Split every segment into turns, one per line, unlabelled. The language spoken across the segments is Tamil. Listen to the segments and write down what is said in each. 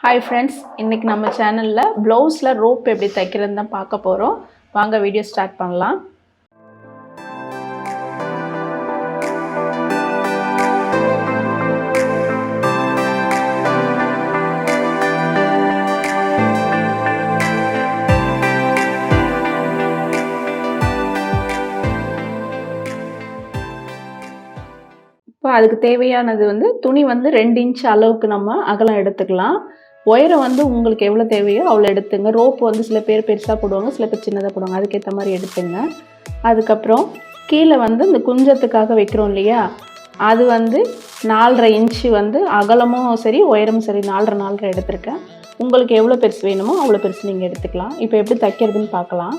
ஹாய் ஃப்ரெண்ட்ஸ், இன்றைக்கி நம்ம சேனலில் ப்ளவுஸில் ரோப் எப்படி தைக்கிறதுன்னு தான் பார்க்க போகிறோம். வாங்க வீடியோ ஸ்டார்ட் பண்ணலாம். இப்போ அதுக்கு தேவையானது துணி 2 இன்ச் அளவுக்கு நம்ம அகலம் எடுத்துக்கலாம். உயரம் உங்களுக்கு எவ்வளோ தேவையோ அவ்வளோ எடுத்துங்க. ரோப்பு சில பேர் பெருசாக போடுவாங்க, சில பேர் சின்னதாக போடுவாங்க. அதுக்கேற்ற மாதிரி எடுத்துங்க. அதுக்கப்புறம் கீழே இந்த குஞ்சத்துக்காக வைக்கிறோம் இல்லையா, அது 4.5 இன்ச்சு அகலமும் சரி உயரமும் சரி 4.5 எடுத்திருக்கேன். உங்களுக்கு எவ்வளோ பெருசு வேணுமோ அவ்வளோ பெருசு நீங்கள் எடுத்துக்கலாம். இப்போ எப்படி தைக்கிறதுன்னு பார்க்கலாம்.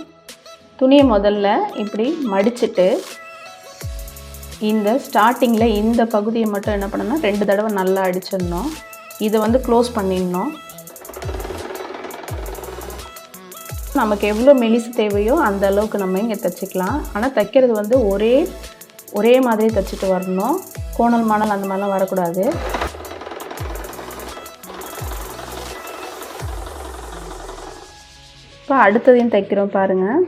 துணியை முதல்ல இப்படி மடிச்சுட்டு இந்த ஸ்டார்டிங்கில் இந்த பகுதியை மட்டும் என்ன பண்ணணும்னா 2 தடவை நல்லா அடிச்சிடணும். இதை க்ளோஸ் பண்ணிடணும். நமக்கு எவ்வளோ மெலிசு தேவையோ அந்த அளவுக்கு நம்ம இங்கே தைச்சிக்கலாம். ஆனால் தைக்கிறது ஒரே மாதிரி தைச்சிட்டு வரணும். கோணல் மாணல் அந்த மாதிரிலாம் வரக்கூடாது. இப்போ அடுத்ததையும் தைக்கிறோம் பாருங்கள்.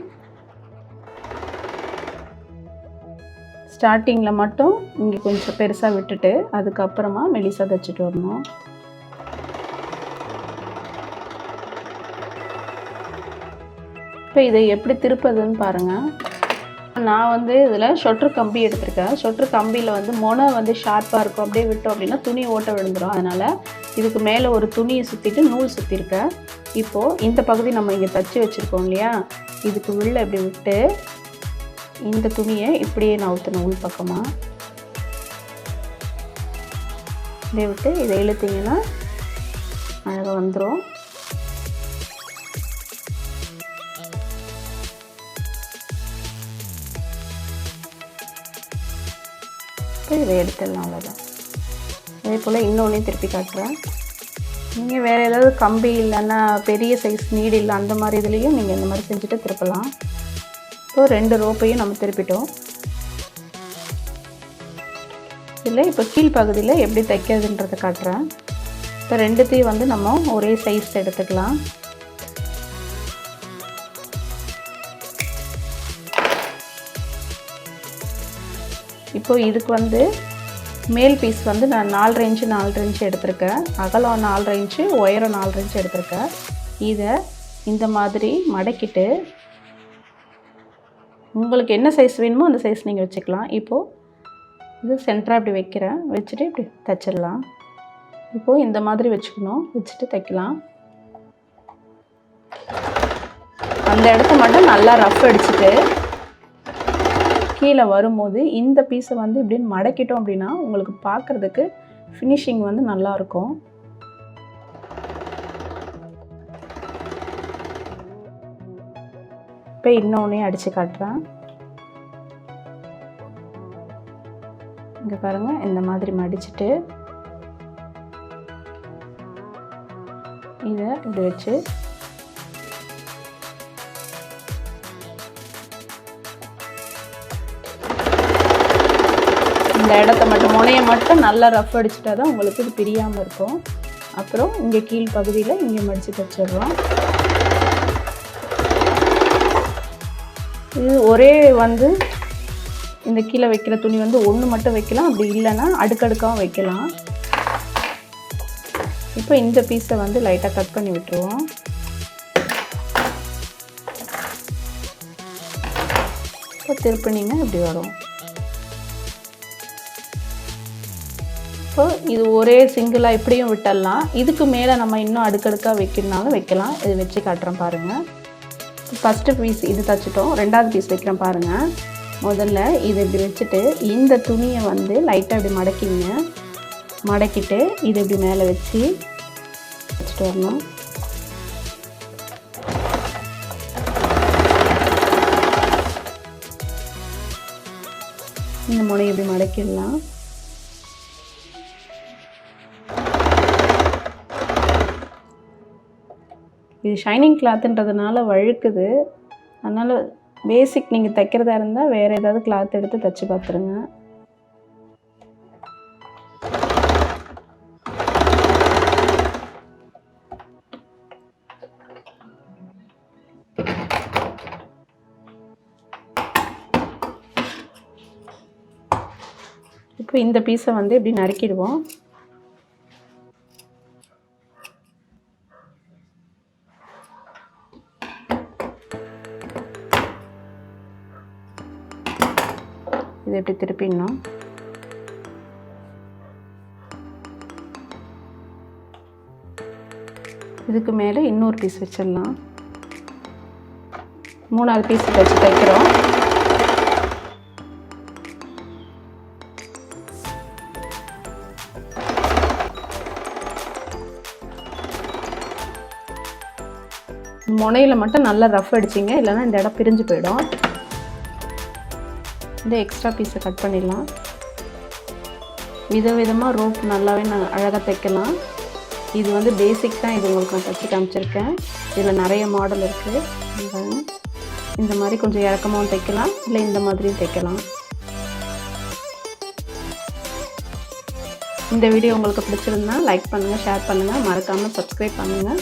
ஸ்டார்டிங்கில் மட்டும் இங்கே கொஞ்சம் பெருசாக விட்டுட்டு அதுக்கப்புறமா மெலிசாக தைச்சிட்டு வரணும். இப்போ இதை எப்படி திருப்பதுன்னு பாருங்கள். நான் இதில் சொட்ரு கம்பி எடுத்திருக்கேன். சொட்ரு கம்பியில் மொனை ஷார்ப்பாக இருக்கும். அப்படியே விட்டோம் அப்படின்னா துணி ஓட்ட விழுந்துடும். அதனால் இதுக்கு மேலே ஒரு துணியை சுற்றிட்டு நூல் சுற்றிருக்கேன். இப்போது இந்த பகுதி நம்ம இங்கே தச்சு வச்சுருக்கோம் இல்லையா, இதுக்கு உள்ளே இப்படி விட்டு இந்த துணியை இப்படியே நவுத்தணும். உள் பக்கமாக இப்படியே விட்டு இதை இழுத்தீங்கன்னா அழகாக வந்துடும். இதை எடுத்துடலாம். அவ்வளோதான். அதே போல் இன்னொன்றையும் திருப்பி காட்டுறேன். நீங்கள் வேறு ஏதாவது கம்பி இல்லைன்னா பெரிய சைஸ் நீடு இல்லை அந்த மாதிரி இதுலேயும் நீங்கள் இந்த மாதிரி செஞ்சுட்டு திருப்பலாம். இப்போ 2 ரோப்பையும் நம்ம திருப்பிட்டோம். இதில் இப்போ கீழ்ப்பகுதியில் எப்படி தைக்கிறதுன்றதை காட்டுறேன். இப்போ 2த்தையும் நம்ம ஒரே சைஸ் எடுத்துக்கலாம். இப்போ இதுக்கு மேல் பீஸ் நான் 4.5 இன்ச்சு 4.5 இன்ச்சு எடுத்திருக்கேன். அகலம் 4.5 இன்ச்சு, உயரம் 4.5 இன்ச்சு எடுத்திருக்கேன். இதை இந்த மாதிரி மடக்கிட்டு உங்களுக்கு என்ன சைஸ் வேணுமோ அந்த சைஸ் நீங்கள் வச்சுக்கலாம். இப்போது இது சென்டராக இப்படி வைக்கிறேன். வச்சுட்டு இப்படி தைச்சிடலாம். இப்போது இந்த மாதிரி வச்சுக்கணும். வச்சுட்டு தைக்கலாம். அந்த இடத்த மட்டும் நல்லா ரஃப் அடிச்சுட்டு கீழே வரும்போது இந்த பீஸை இப்படின்னு மடக்கிட்டோம் அப்படின்னா உங்களுக்கு பார்க்குறதுக்கு ஃபினிஷிங் நல்லாயிருக்கும். இப்போ இன்னொன்றையும் அடித்து காட்டுறேன். இங்கே பாருங்கள், இந்த மாதிரி மடிச்சுட்டு இதை இப்படி வச்சு இந்த இடத்த மட்டும் முனையை மட்டும் நல்லா ரஃப் அடிச்சுட்டா தான் உங்களுக்கு இது பிரியாமல் இருக்கும். அப்புறம் இங்கே கீழ் பகுதியில் இங்கே மடித்து தைச்சிடுறோம். இது ஒரே இந்த கீழே வைக்கிற துணி ஒன்று மட்டும் வைக்கலாம். அப்படி இல்லைன்னா அடுக்கடுக்காகவும் வைக்கலாம். இப்போ இந்த பீஸை லைட்டாக கட் பண்ணி விட்டுருவோம். இப்போ திருப்பினீங்க இப்படி வரும். இப்போ இது ஒரே சிங்கிளாக இப்படியும் விட்டுடலாம். இதுக்கு மேலே நம்ம இன்னும் அடுக்கடுக்காக வைக்கிறனாலும் வைக்கலாம். இது வச்சு காட்டுறேன் பாருங்கள். ஃபஸ்ட்டு பீஸ் இது தைச்சிட்டோம். 2வது பீஸ் வைக்கிறேன் பாருங்கள். முதல்ல இதை இப்படி வச்சுட்டு இந்த துணியை லைட்டாக இப்படி மடக்கிங்க. மடக்கிட்டு இதை இப்படி மேலே வச்சு வச்சுட்டு வரணும். இந்த முனையை இப்படி மடக்கிடலாம். இது ஷைனிங் கிளாத்துன்றதுனால வழுக்குது. அதனால் பேசிக் நீங்கள் தைக்கிறதா இருந்தால் வேறு ஏதாவது கிளாத் எடுத்து தைச்சி பார்த்துருங்க. இப்போ இந்த பீஸை வந்து இப்படி நறுக்கிடுவோம். இதை எப்படி திருப்பிடணும். இதுக்கு மேலே இன்னொரு பீஸ் வச்சிடலாம். 3வது பீஸ் வச்சு தைக்கிறோம். முனையில் மட்டும் நல்லா ரஃப் அடிச்சிங்க, இல்லைன்னா இந்த இடம் பிரிஞ்சு போயிடும். இந்த எக்ஸ்ட்ரா பீஸை கட் பண்ணிடலாம். விதவிதமாக ரோப் நல்லாவே நான் அழகாக தைக்கலாம். இது வந்து பேசிக் தான், இது உங்களுக்கு நான் தைச்சி காமிச்சிருக்கேன். இதில் நிறைய மாடல் இருக்குது. இந்த மாதிரி கொஞ்சம் இறக்கமாகவும் தைக்கலாம், இல்லை இந்த மாதிரியும் தைக்கலாம். இந்த வீடியோ உங்களுக்கு பிடிச்சிருந்தா லைக் பண்ணுங்கள், ஷேர் பண்ணுங்கள், மறக்காமல் சப்ஸ்கிரைப் பண்ணுங்கள்.